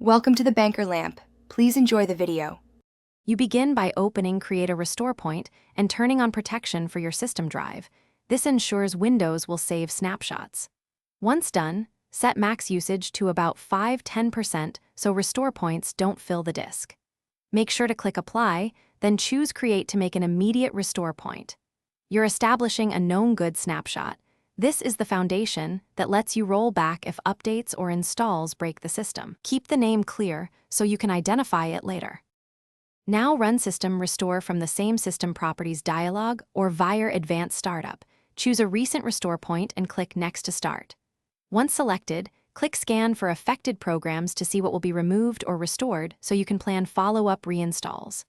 Welcome to the Banker Lamp. Please enjoy the video. You begin by opening Create a Restore Point and turning on protection for your system drive. This ensures Windows will save snapshots. Once done, set max usage to about 5–10% so restore points don't fill the disk. Make sure to click Apply, then choose Create to make an immediate restore point. You're establishing a known good snapshot. This is the foundation that lets you roll back if updates or installs break the system. Keep the name clear so you can identify it later. Now run System Restore from the Same System Properties dialog or via Advanced Startup. Choose a recent restore point and click Next to start. Once selected, click Scan for affected programs to see what will be removed or restored so you can plan follow-up reinstalls.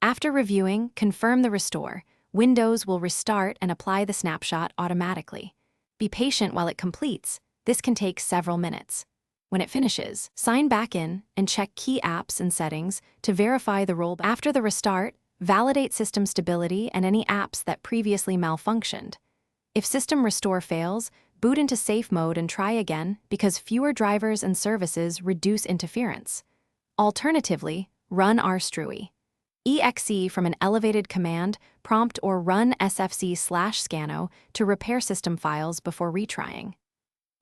After reviewing, confirm the restore. Windows will restart and apply the snapshot automatically. Be patient while it completes. This can take several minutes. When it finishes, sign back in and check key apps and settings to verify the rollback. After the restart, validate system stability and any apps that previously malfunctioned. If System Restore fails, boot into safe mode and try again because fewer drivers and services reduce interference. Alternatively, run rstrui. EXE from an elevated command prompt or run sfc/scano to repair system files before retrying.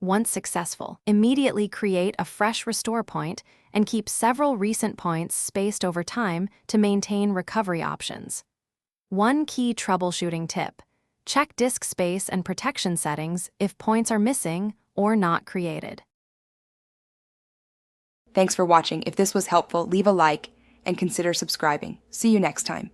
Once successful, immediately create a fresh restore point and keep several recent points spaced over time to maintain recovery options. One key troubleshooting tip: check disk space and protection settings if points are missing or not created. Thanks for watching. If this was helpful, leave a like and consider subscribing. See you next time.